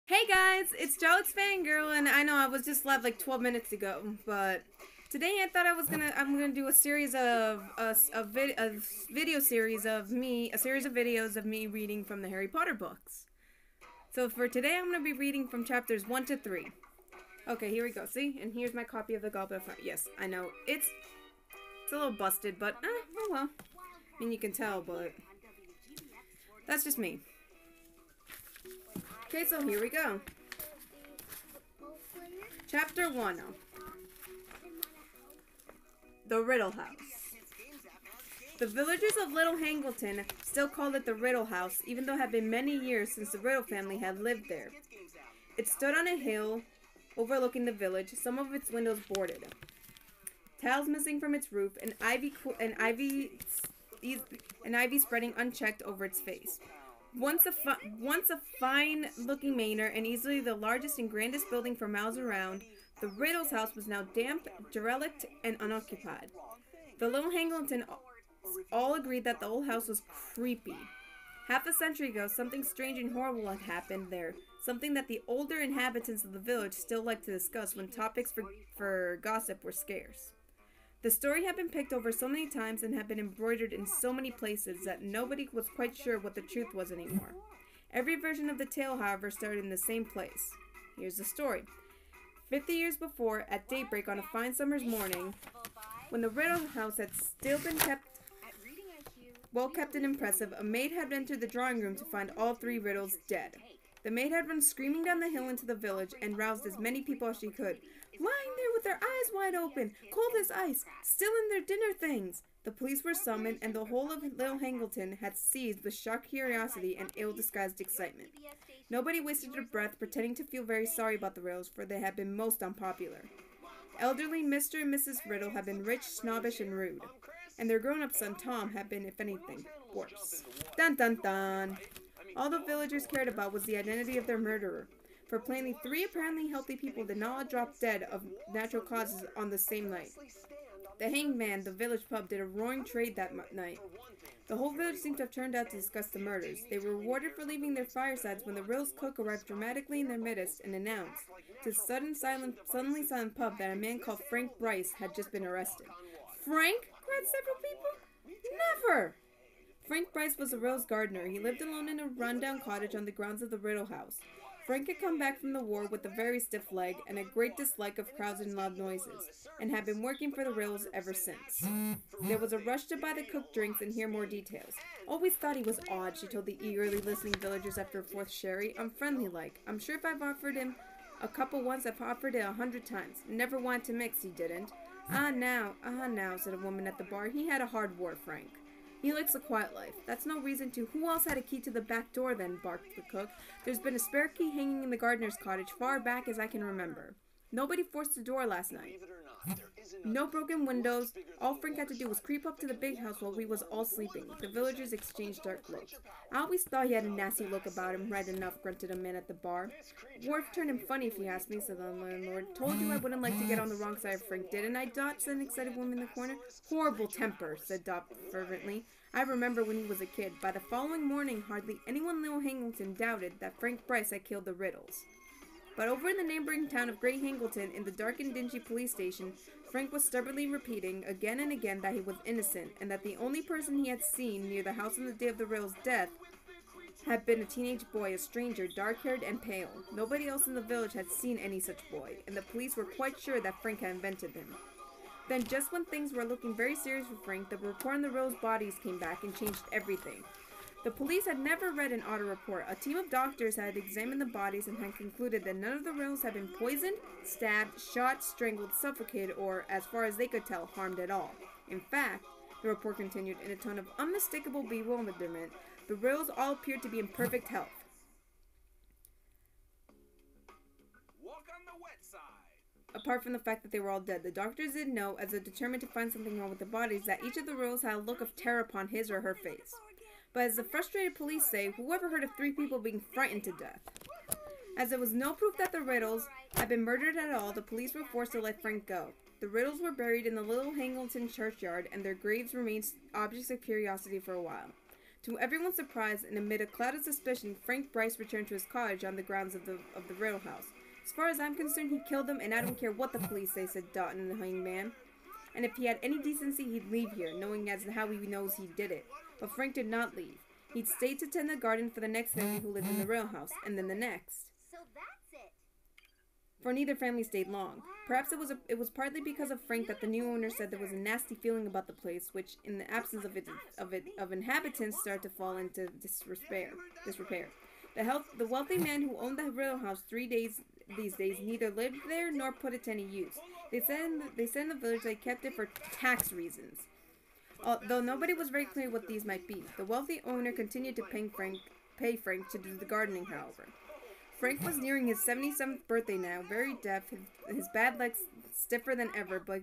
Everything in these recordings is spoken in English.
Hey guys, it's Alex Fangirl, and I know I was just live like 12 minutes ago, but today I thought I'm gonna do a series of video series of me, a series of videos of me reading from the Harry Potter books. So for today, I'm gonna be reading from chapters 1 to 3. Okay, here we go. See, and here's my copy of the Goblet of Fire. Yes, I know it's a little busted, but oh well. I mean, you can tell, but that's just me. Okay, so here we go. Chapter 1. The Riddle House. The villagers of Little Hangleton still called it the Riddle House, even though it had been many years since the Riddle family had lived there. It stood on a hill overlooking the village, some of its windows boarded. Tiles missing from its roof, and ivy spreading unchecked over its face. Once a fine-looking manor and easily the largest and grandest building for miles around, the Riddle's house was now damp, derelict, and unoccupied. The Little Hangleton all agreed that the old house was creepy. Half a century ago, something strange and horrible had happened there, something that the older inhabitants of the village still liked to discuss when topics for gossip were scarce. The story had been picked over so many times and had been embroidered in so many places that nobody was quite sure what the truth was anymore. Every version of the tale, however, started in the same place. Here's the story. 50 years before, at daybreak on a fine summer's morning, when the Riddle house had still been well kept and impressive, a maid had entered the drawing room to find all three Riddles dead. The maid had run screaming down the hill into the village and roused as many people as she could. Lying there with their eyes wide open, cold as ice, still in their dinner things. The police were summoned, and the whole of Little Hangleton had seized with shocked curiosity and ill-disguised excitement. Nobody wasted a breath pretending to feel very sorry about the Riddles, for they had been most unpopular. Elderly Mr. and Mrs. Riddle had been rich, snobbish, and rude, and their grown-up son Tom had been, if anything, worse. Dun dun dun! All the villagers cared about was the identity of their murderer, for plainly 3 apparently healthy people did not drop dead of natural causes on the same night. The hanged man, the village pub, did a roaring trade that night. The whole village seemed to have turned out to discuss the murders. They were rewarded for leaving their firesides when the Riddle's cook arrived dramatically in their midst and announced, to the suddenly silent pub, that a man called Frank Bryce had just been arrested. Frank? Cried several people. Never! Frank Bryce was the Riddle's gardener. He lived alone in a rundown cottage on the grounds of the Riddle house. Frank had come back from the war with a very stiff leg and a great dislike of crowds and loud noises, and had been working for the Riddles ever since. There was a rush to buy the cooked drinks and hear more details. Always thought he was odd, she told the eagerly listening villagers after a fourth sherry. Unfriendly-like. I'm sure if I've offered him a couple once, I've offered it 100 times. Never wanted to mix, he didn't. Ah, now, said a woman at the bar. He had a hard war, Frank. He likes a quiet life. That's no reason to. Who else had a key to the back door then? Barked the cook. There's been a spare key hanging in the gardener's cottage far back as I can remember. Nobody forced the door last night. No broken windows. All Frank had to do was creep up to the big house while we was all sleeping. The villagers exchanged dark looks. I always thought he had a nasty look about him. Right enough, grunted a man at the bar. Worf turned him funny if you ask me, said the landlord. Told you I wouldn't like to get on the wrong side of Frank, didn't I, Dot? Said an excited woman in the corner. Horrible temper, said Dot fervently. I remember when he was a kid. By the following morning, hardly anyone in Little Hangleton doubted that Frank Bryce had killed the Riddles. But over in the neighboring town of Great Hangleton, in the dark and dingy police station, Frank was stubbornly repeating again and again that he was innocent, and that the only person he had seen near the house on the day of the Riddle's death had been a teenage boy, a stranger, dark-haired and pale. Nobody else in the village had seen any such boy, and the police were quite sure that Frank had invented him. Then, just when things were looking very serious for Frank, the report on the Riddle's bodies came back and changed everything. The police had never read an audit report. A team of doctors had examined the bodies and had concluded that none of the Riddles had been poisoned, stabbed, shot, strangled, suffocated, or, as far as they could tell, harmed at all. In fact, the report continued in a tone of unmistakable bewilderment, the Riddles all appeared to be in perfect health. Apart from the fact that they were all dead, the doctors did know, as they determined to find something wrong with the bodies, that each of the Riddles had a look of terror upon his or her face. But as the frustrated police say, whoever heard of 3 people being frightened to death? As there was no proof that the Riddles had been murdered at all, the police were forced to let Frank go. The Riddles were buried in the Little Hangleton churchyard, and their graves remained objects of curiosity for a while. To everyone's surprise, and amid a cloud of suspicion, Frank Bryce returned to his cottage on the grounds of the Riddle House. As far as I'm concerned, he killed them, and I don't care what the police say, said Dotton the hangman. And if he had any decency, he'd leave here, knowing as how he knows he did it. But Frank did not leave. He'd stayed to tend the garden for the next family who lived in the Riddle House, and then the next. So that's it. For neither family stayed long. Perhaps it was partly because of Frank that the new owner said there was a nasty feeling about the place, which, in the absence of inhabitants, started to fall into disrepair. The wealthy man who owned the Riddle House these days neither lived there nor put it to any use. They said in the village they kept it for tax reasons. Though nobody was very clear what these might be, the wealthy owner continued to pay Frank to do the gardening, however. Frank was nearing his 77th birthday now, very deaf, his bad legs stiffer than ever, but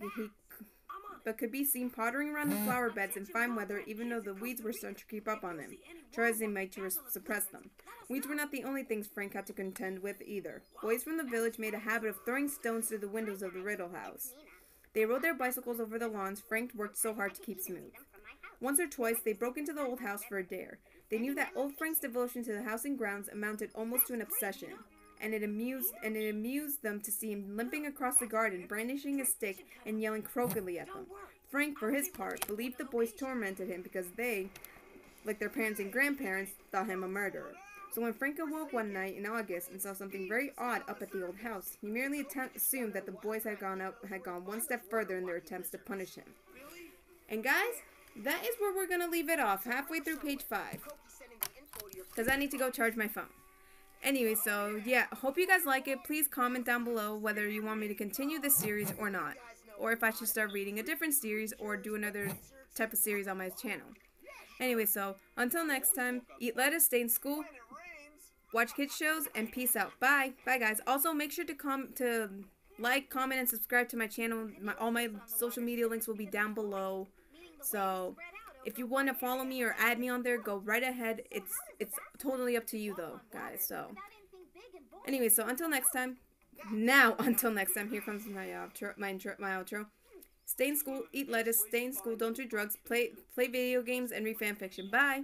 could be seen pottering around the flower beds in fine weather, even though the weeds were starting to creep up on him, try as they might to suppress them. Weeds were not the only things Frank had to contend with either. Boys from the village made a habit of throwing stones through the windows of the Riddle House. They rode their bicycles over the lawns Frank worked so hard to keep smooth. Once or twice, they broke into the old house for a dare. They knew that old Frank's devotion to the house and grounds amounted almost to an obsession, and it amused them to see him limping across the garden, brandishing his stick and yelling croakily at them. Frank, for his part, believed the boys tormented him because they, like their parents and grandparents, thought him a murderer. So when Frank awoke one night in August and saw something very odd up at the old house, he merely assumed that the boys had gone one step further in their attempts to punish him. And guys, that is where we're going to leave it off, halfway through page 5. Because I need to go charge my phone. Anyway, so yeah, hope you guys like it. Please comment down below whether you want me to continue this series or not. Or if I should start reading a different series or do another type of series on my channel. Anyway, so until next time, eat lettuce, stay in school, watch kids shows, and peace out. Bye. Bye, guys. Also, make sure to like, comment, and subscribe to my channel. All my social media links will be down below. So if you want to follow me or add me on there, go right ahead. It's totally up to you, though, guys. So anyway, so until next time. Until next time, here comes my outro. Stay in school, eat lettuce, stay in school, don't do drugs, play video games, and read fan fiction. Bye.